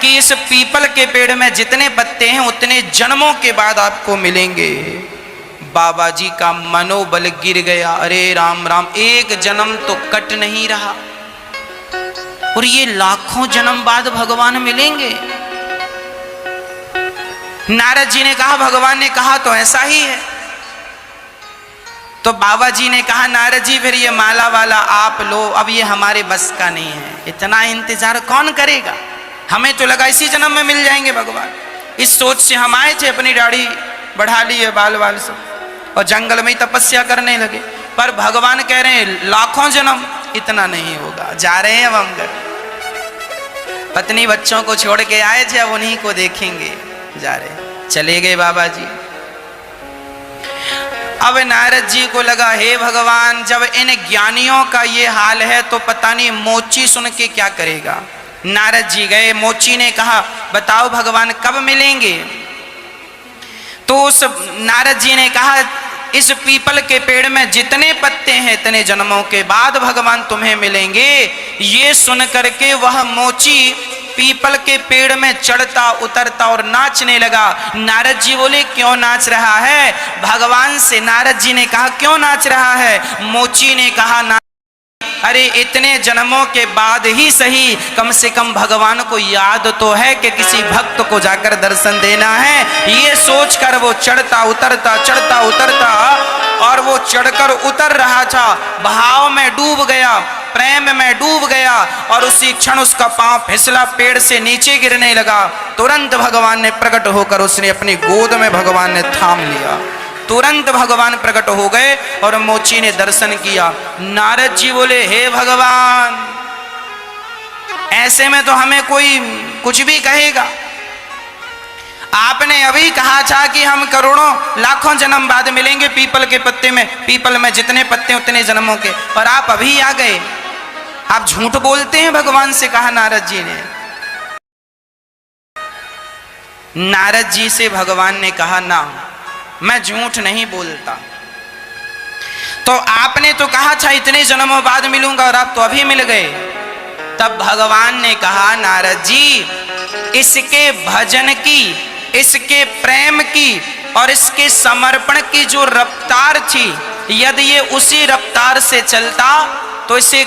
कि इस पीपल के पेड़ में जितने पत्ते हैं उतने जन्मों के बाद आपको मिलेंगे। बाबा जी का मनोबल गिर गया। अरे राम राम, एक जन्म तो कट नहीं रहा और ये लाखों जन्म बाद भगवान मिलेंगे। नारद जी ने कहा, भगवान ने कहा तो ऐसा ही है। तो बाबा जी ने कहा, नारद जी फिर ये माला वाला आप लो, अब ये हमारे बस का नहीं है, इतना इंतजार कौन करेगा। हमें तो लगा इसी जन्म में मिल जाएंगे भगवान। इस सोच से हम आए थे, अपनी दाढ़ी बढ़ा ली है, बाल बाल सब, और जंगल में ही तपस्या करने लगे। पर भगवान कह रहे हैं लाखों जन्म, इतना नहीं होगा। जा रहे हैं अब हम घर, पत्नी बच्चों को छोड़ के आए थे, अब उन्हीं को देखेंगे। जा रहे, चले गए बाबा जी। अब नारद जी को लगा, हे भगवान, जब इन ज्ञानियों का ये हाल है तो पता नहीं मोची सुन के क्या करेगा। नारद जी गए, मोची ने कहा, बताओ भगवान कब मिलेंगे। तो उस नारद जी ने कहा, इस पीपल के पेड़ में जितने पत्ते हैं इतने जन्मों के बाद भगवान तुम्हें मिलेंगे। ये सुन करके वह मोची पीपल के पेड़ में चढ़ता उतरता और नाचने लगा। नारद जी बोले, क्यों नाच रहा है। भगवान से नारद जी ने कहा, क्यों नाच रहा है। मोची ने कहा, अरे इतने जन्मों के बाद ही सही, कम से कम भगवान को याद तो है कि किसी भक्त को जाकर दर्शन देना है। ये सोचकर वो चढ़ता उतरता और वो चढ़कर उतर रहा था, भाव में डूब गया, प्रेम में डूब गया, और उसी क्षण उसका पांव फिसला, पेड़ से नीचे गिरने लगा। तुरंत भगवान ने प्रकट होकर उसने अपनी गोद में भगवान ने थाम लिया। तुरंत भगवान प्रकट हो गए और मोची ने दर्शन किया। नारद जी बोले, हे भगवान, ऐसे में तो हमें कोई कुछ भी कहेगा। आपने अभी कहा था कि हम करोड़ों लाखों जन्म बाद मिलेंगे पीपल के पत्ते में, पीपल में जितने पत्ते उतने जन्मों के, और आप अभी आ गए। आप झूठ बोलते हैं, भगवान से कहा नारद जी ने। नारद जी से भगवान ने कहा, ना, मैं झूठ नहीं बोलता। तो आपने तो कहा था इतने जन्मों बाद मिलूंगा और आप तो अभी मिल गए। तब भगवान ने कहा, नारद जी, इसके भजन की, इसके प्रेम की और इसके समर्पण की जो रफ्तार थी, यदि ये उसी रफ्तार से चलता तो इसे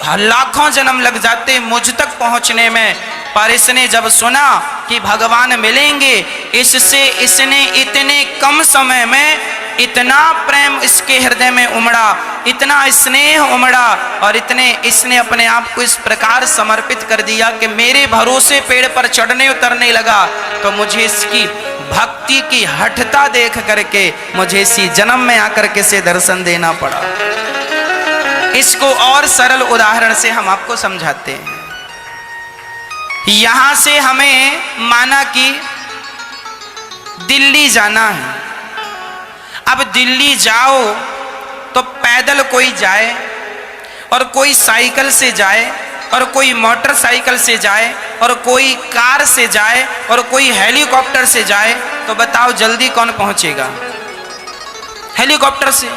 लाखों जन्म लग जाते मुझ तक पहुंचने में। पर इसने जब सुना कि भगवान मिलेंगे, इससे इसने इतने कम समय में इतना प्रेम इसके हृदय में उमड़ा, इतना स्नेह उमड़ा, और इतने इसने अपने आप को इस प्रकार समर्पित कर दिया कि मेरे भरोसे पेड़ पर चढ़ने उतरने लगा। तो मुझे इसकी भक्ति की हठता देख करके मुझे इसी जन्म में आकर के से दर्शन देना पड़ा। इसको और सरल उदाहरण से हम आपको समझाते हैं। यहां से हमें माना कि दिल्ली जाना है। अब दिल्ली जाओ तो पैदल कोई जाए और कोई साइकिल से जाए और कोई मोटरसाइकिल से जाए और कोई कार से जाए और कोई हेलीकॉप्टर से जाए, तो बताओ जल्दी कौन पहुंचेगा। हेलीकॉप्टर से।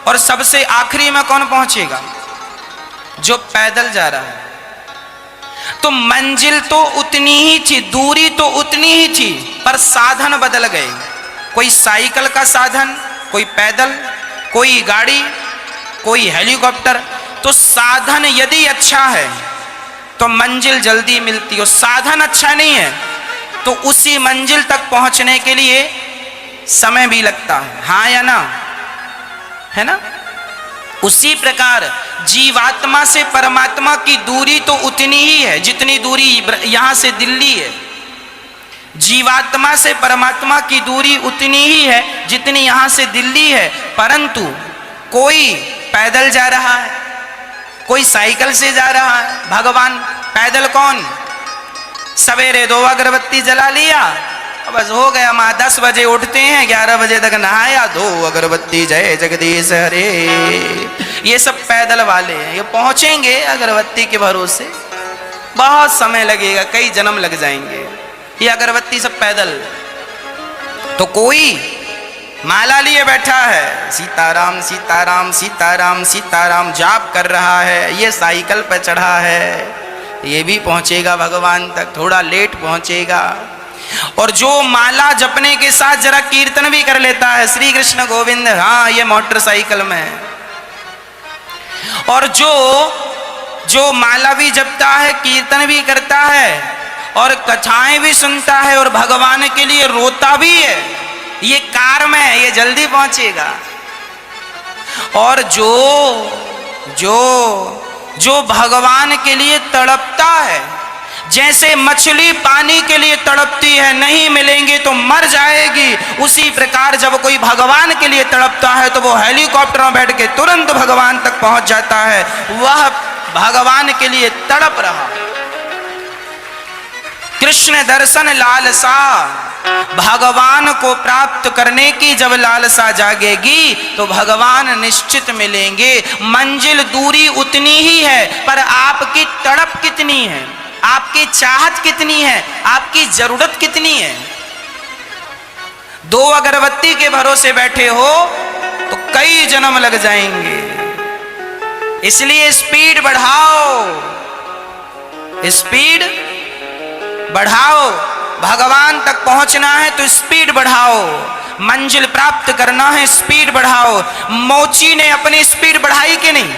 और सबसे आखिरी में कौन पहुंचेगा, जो पैदल जा रहा है। तो मंजिल तो उतनी ही थी, दूरी तो उतनी ही थी, पर साधन बदल गए। कोई साइकिल का साधन, कोई पैदल, कोई गाड़ी, कोई हेलीकॉप्टर। तो साधन यदि अच्छा है तो मंजिल जल्दी मिलती, और साधन अच्छा नहीं है तो उसी मंजिल तक पहुंचने के लिए समय भी लगता है। हाँ या ना, है ना। उसी प्रकार जीवात्मा से परमात्मा की दूरी तो उतनी ही है जितनी दूरी यहां से दिल्ली है। जीवात्मा से परमात्मा की दूरी उतनी ही है जितनी यहां से दिल्ली है, परंतु कोई पैदल जा रहा है, कोई साइकिल से जा रहा है। भगवान पैदल कौन, सवेरे 2 अगरबत्ती जला लिया, बस हो गया। माँ 10 बजे उठते हैं, 11 बजे तक नहाया, 2 अगरबत्ती जय जगदीश हरे। ये सब पैदल वाले हैं, ये पहुंचेंगे अगरबत्ती के भरोसे, बहुत समय लगेगा, कई जन्म लग जाएंगे। ये अगरबत्ती सब पैदल। तो कोई माला लिए बैठा है, सीताराम सीताराम सीताराम सीताराम जाप कर रहा है, ये साइकिल पर चढ़ा है, ये भी पहुंचेगा भगवान तक, थोड़ा लेट पहुंचेगा। और जो माला जपने के साथ जरा कीर्तन भी कर लेता है, श्री कृष्ण गोविंद, हाँ ये मोटरसाइकिल में है। और जो माला भी जपता है, कीर्तन भी करता है और कथाएं भी सुनता है और भगवान के लिए रोता भी है, ये कार में है, ये जल्दी पहुंचेगा। और जो भगवान के लिए तड़पता है, जैसे मछली पानी के लिए तड़पती है, नहीं मिलेंगे तो मर जाएगी, उसी प्रकार जब कोई भगवान के लिए तड़पता है तो वो हेलीकॉप्टर में बैठ के तुरंत भगवान तक पहुंच जाता है। वह भगवान के लिए तड़प रहा। कृष्ण दर्शन लालसा, भगवान को प्राप्त करने की जब लालसा जागेगी तो भगवान निश्चित मिलेंगे। मंजिल दूरी उतनी ही है, पर आपकी तड़प कितनी है, आपकी चाहत कितनी है, आपकी जरूरत कितनी है। 2 अगरबत्ती के भरोसे बैठे हो तो कई जन्म लग जाएंगे। इसलिए स्पीड बढ़ाओ, स्पीड बढ़ाओ। भगवान तक पहुंचना है तो स्पीड बढ़ाओ, मंजिल प्राप्त करना है स्पीड बढ़ाओ। मोची ने अपनी स्पीड बढ़ाई कि नहीं?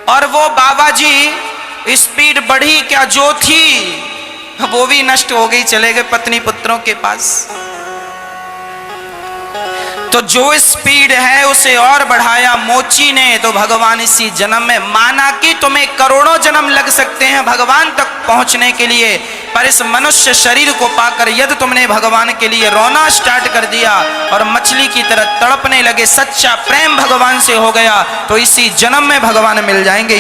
और वो बाबा जी स्पीड बढ़ी क्या, जो थी वो भी नष्ट हो गई, चले गए पत्नी पुत्रों के पास। तो जो स्पीड है उसे और बढ़ाया मोची ने। तो भगवान इसी जन्म में, माना कि तुम्हें करोड़ों जन्म लग सकते हैं भगवान तक पहुंचने के लिए, पर इस मनुष्य शरीर को पाकर यदि तुमने भगवान के लिए रोना स्टार्ट कर दिया और मछली की तरह तड़पने लगे, सच्चा प्रेम भगवान से हो गया, तो इसी जन्म में भगवान मिल जाएंगे।